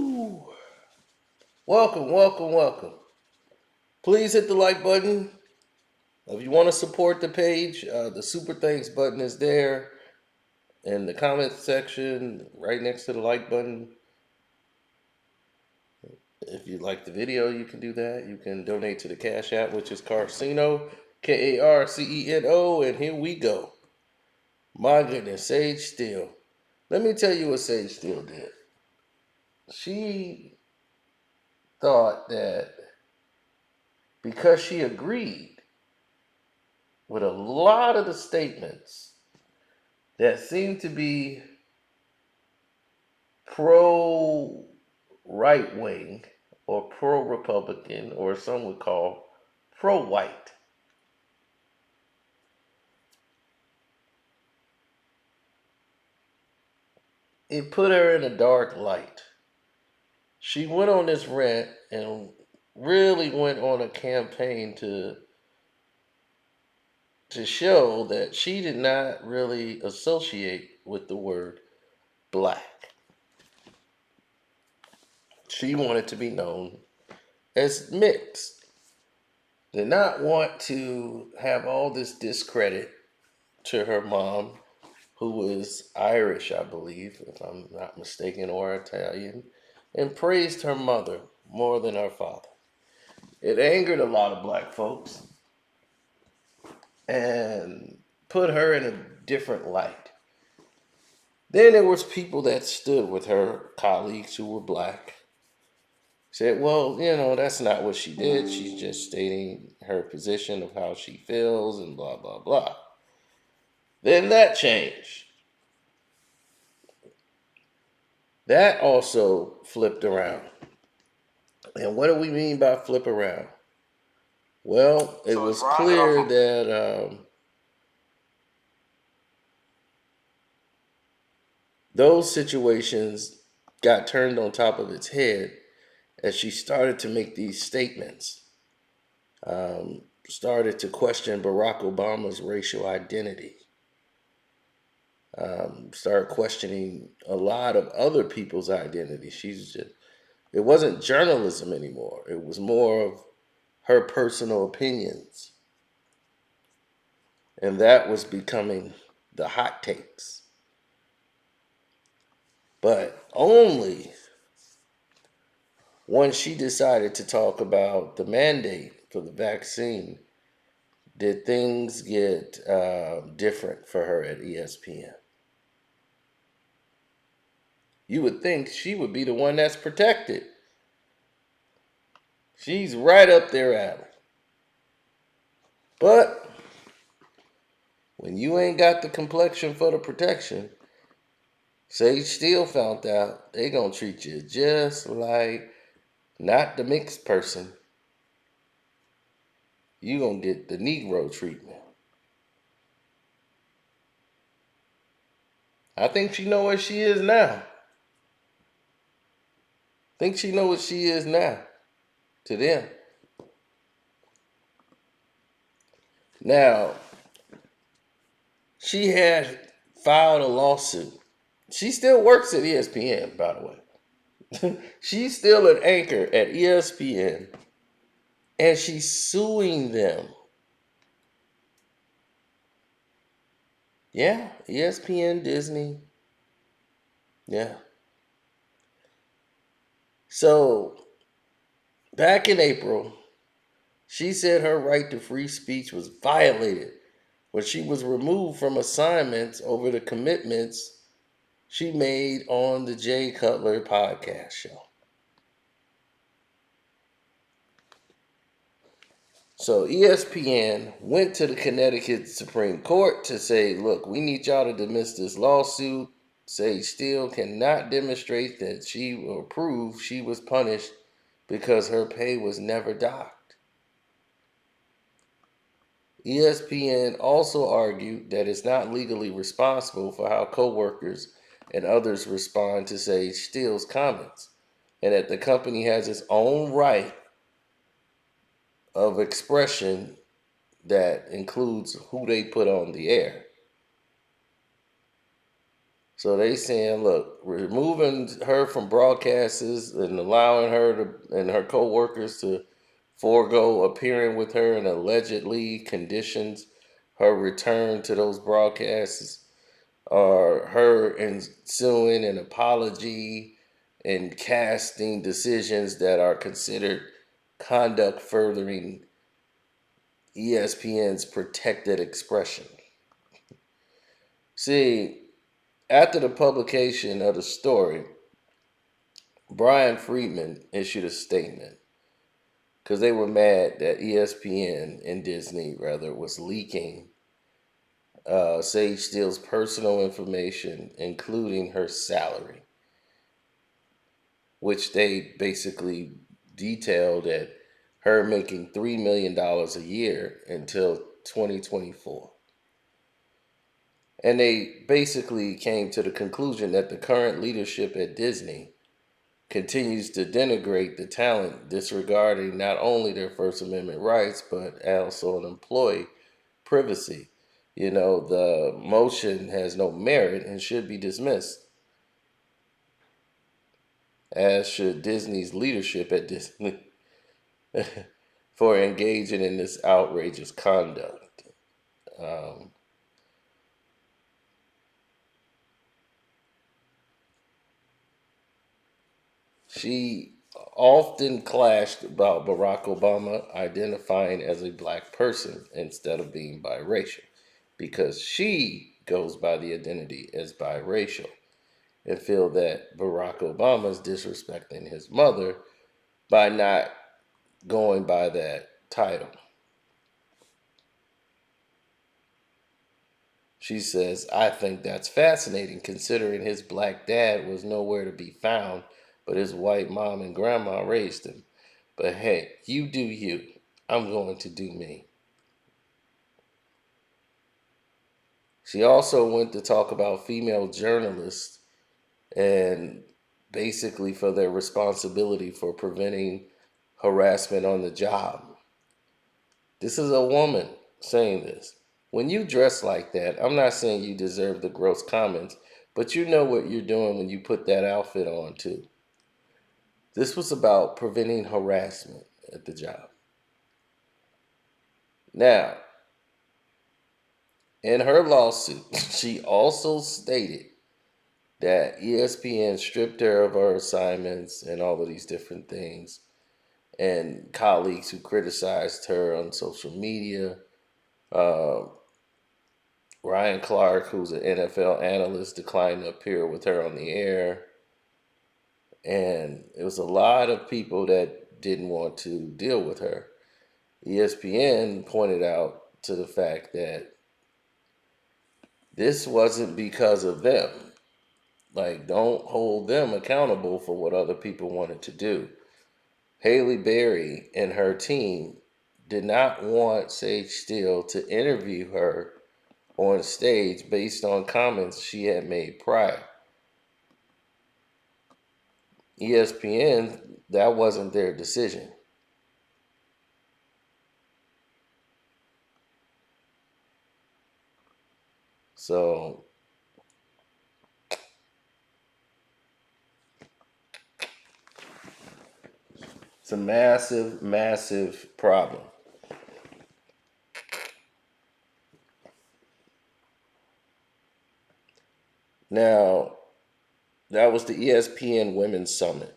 Woo! Welcome. Please hit the like button. If you want to support the page, the super thanks button is there in the comment section right next to the like button. If you like the video, you can do that. You can donate to the Cash App, which is Carceno, Karceno, and here we go. My goodness, Sage Steele. Let me tell you what Sage Steele did. She thought that because she agreed with a lot of the statements that seem to be pro right wing or pro Republican, or some would call pro white. It put her in a dark light. She went on this rant and really went on a campaign to show that she did not really associate with the word black. She wanted to be known as mixed. Did not want to have all this discredit to her mom, who was Irish, I believe, if I'm not mistaken, or Italian, and praised her mother more than her father. It angered a lot of black folks and put her in a different light. Then there was people that stood with her, colleagues who were black, said, well, that's not what she did. She's just stating her position of how she feels and blah, blah, blah. Then that changed. That also flipped around. And what do we mean by flip around? Well, it was clear that those situations got turned on top of its head as she started to make these statements, started to question Barack Obama's racial identity, started questioning a lot of other people's identity. It wasn't journalism anymore. It was more of her personal opinions. And that was becoming the hot takes. But only when she decided to talk about the mandate for the vaccine did things get different for her at ESPN. You would think she would be the one that's protected. She's right up their alley. But when you ain't got the complexion for the protection, Sage Steele found out they gonna treat you just like not the mixed person. You gonna get the Negro treatment. I think she know where she is now. Think she know what she is now to them. Now, she had filed a lawsuit. She still works at ESPN, by the way. She's still an anchor at ESPN, and she's suing them. Yeah, ESPN, Disney. Yeah. So, back in April, she said her right to free speech was violated when she was removed from assignments over the commitments she made on the Jay Cutler podcast show. So ESPN went to the Connecticut Supreme Court to say, look, we need y'all to dismiss this lawsuit. Sage Steele cannot demonstrate that she will prove she was punished because her pay was never docked. ESPN also argued that it's not legally responsible for how coworkers and others respond to Sage Steele's comments, and that the company has its own right of expression that includes who they put on the air. So they saying, look, removing her from broadcasts and allowing her to and her co-workers to forego appearing with her and allegedly conditions her return to those broadcasts, or her ensuing an apology and casting decisions that are considered conduct furthering ESPN's protected expression. See, after the publication of the story, Brian Friedman issued a statement because they were mad that ESPN and Disney, rather, was leaking Sage Steele's personal information, including her salary, which they basically detailed at her making $3 million a year until 2024. And they basically came to the conclusion that the current leadership at Disney continues to denigrate the talent, disregarding not only their First Amendment rights, but also an employee privacy. The motion has no merit and should be dismissed, as should Disney's leadership at Disney for engaging in this outrageous conduct. Um, she often clashed about Barack Obama identifying as a black person instead of being biracial, because she goes by the identity as biracial, and feel that Barack Obama is disrespecting his mother by not going by that title. She says, I think that's fascinating considering his black dad was nowhere to be found, but his white mom and grandma raised him. But hey, you do you. I'm going to do me. She also went to talk about female journalists and basically for their responsibility for preventing harassment on the job. This is a woman saying this. When you dress like that, I'm not saying you deserve the gross comments, but you know what you're doing when you put that outfit on, too. This was about preventing harassment at the job. Now, in her lawsuit, she also stated that ESPN stripped her of her assignments and all of these different things, and colleagues who criticized her on social media. Uh, Ryan Clark, who's an NFL analyst, declined to appear with her on the air. And it was a lot of people that didn't want to deal with her. ESPN pointed out to the fact that this wasn't because of them. Like, don't hold them accountable for what other people wanted to do. Haley Berry and her team did not want Sage Steele to interview her on stage based on comments she had made prior. ESPN, that wasn't their decision. So it's a massive, massive problem. Now, that was the ESPN Women's Summit.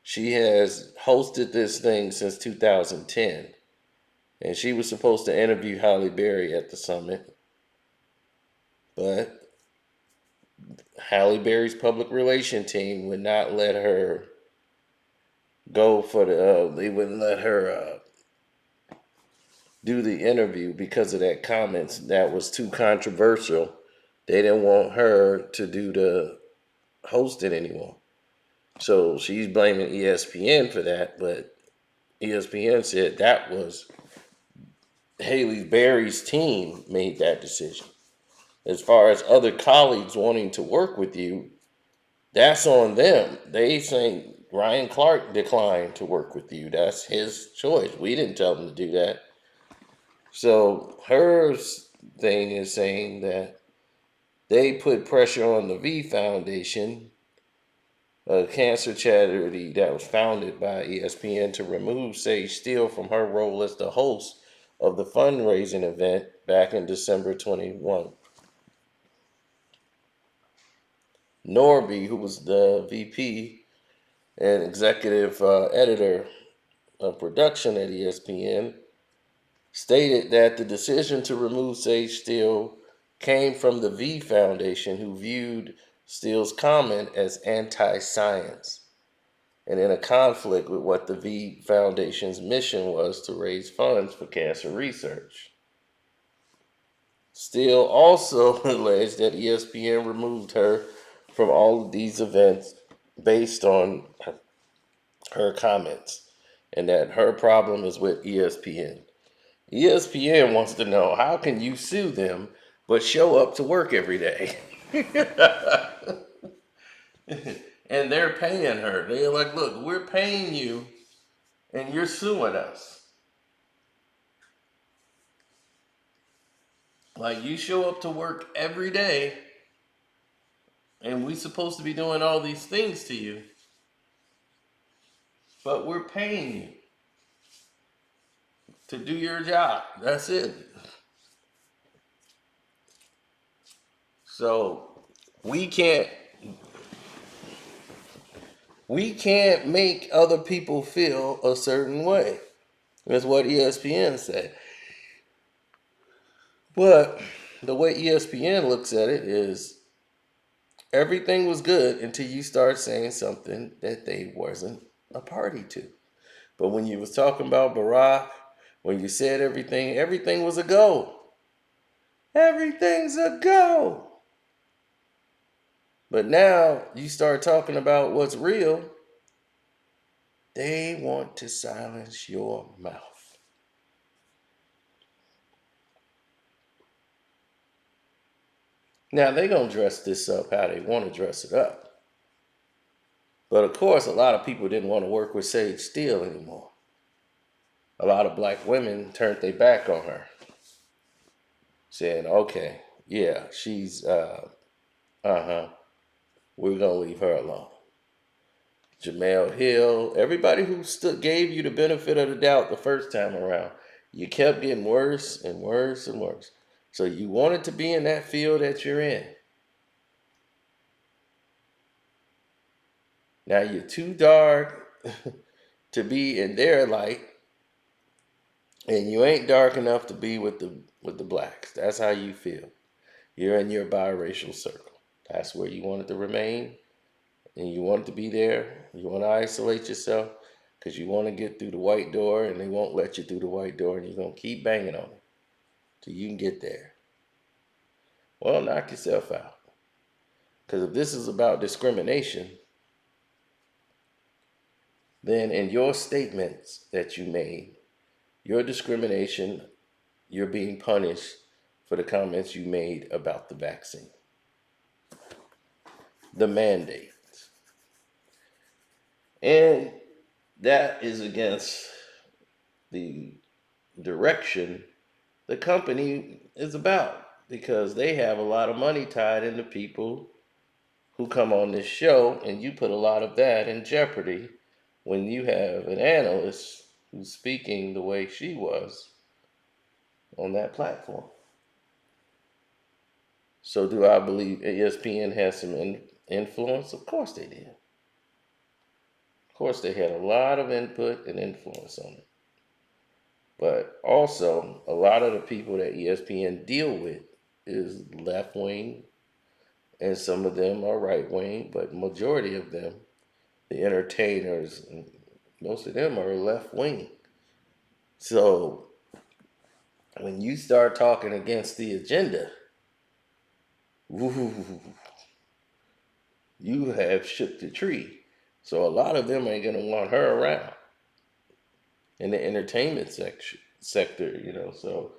She has hosted this thing since 2010, and she was supposed to interview Halle Berry at the summit, but Halle Berry's public relation team would not let her go for they wouldn't let her do the interview because of that comments that was too controversial. They didn't want her to do the hosting anymore. So she's blaming ESPN for that, but ESPN said that was Haley Berry's team made that decision. As far as other colleagues wanting to work with you, that's on them. They say Ryan Clark declined to work with you. That's his choice. We didn't tell him to do that. So her thing is saying that they put pressure on the V Foundation, a cancer charity that was founded by ESPN, to remove Sage Steele from her role as the host of the fundraising event back in December 21. Norby, who was the VP and executive editor of production at ESPN, stated that the decision to remove Sage Steele came from the V Foundation, who viewed Steele's comment as anti-science and in a conflict with what the V Foundation's mission was to raise funds for cancer research. Steele also alleged that ESPN removed her from all of these events based on her comments, and that her problem is with ESPN. ESPN wants to know, how can you sue them but show up to work every day? And they're paying her. They're like, look, we're paying you and you're suing us. Like, you show up to work every day and we supposed to be doing all these things to you, but we're paying you to do your job. That's it. So we can't we can't make other people feel a certain way. That's what ESPN said. But the way ESPN looks at it is everything was good until you start saying something that they wasn't a party to. But when you was talking about Barack, when you said everything was a go. Everything's a go. But now you start talking about what's real, they want to silence your mouth. Now they're going to dress this up how they want to dress it up. But of course, a lot of people didn't want to work with Sage Steele anymore. A lot of black women turned their back on her, saying, okay, yeah, she's, we're going to leave her alone. Jamel Hill, everybody who gave you the benefit of the doubt the first time around, you kept getting worse and worse and worse. So you wanted to be in that field that you're in. Now you're too dark to be in their light, and you ain't dark enough to be with the blacks. That's how you feel. You're in your biracial circle. That's where you wanted to remain, and you want to be there. You want to isolate yourself because you want to get through the white door, and they won't let you through the white door, and you're going to keep banging on it till you can get there. Well, knock yourself out. Because if this is about discrimination, then in your statements that you made, your discrimination, you're being punished for the comments you made about the vaccine, the mandate. And that is against the direction the company is about, because they have a lot of money tied into people who come on this show, and you put a lot of that in jeopardy when you have an analyst who's speaking the way she was on that platform. So do I believe ESPN has some influence? Of course they did. Of course they had a lot of input and influence on it. But also, a lot of the people that ESPN deal with is left wing, and some of them are right wing, but majority of them, the entertainers, most of them are left wing. So when you start talking against the agenda, ooh, you have shook the tree. So a lot of them ain't gonna want her around in the entertainment sector, So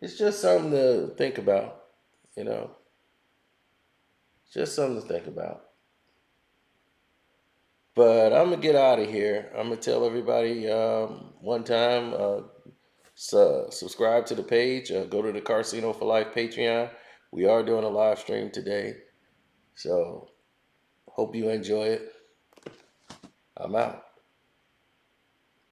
it's just something to think about, you know. Just something to think about. But I'm gonna get out of here. I'm gonna tell everybody one time. Subscribe to the page. Go to the Carceno for Life Patreon. We are doing a live stream today, so hope you enjoy it. I'm out.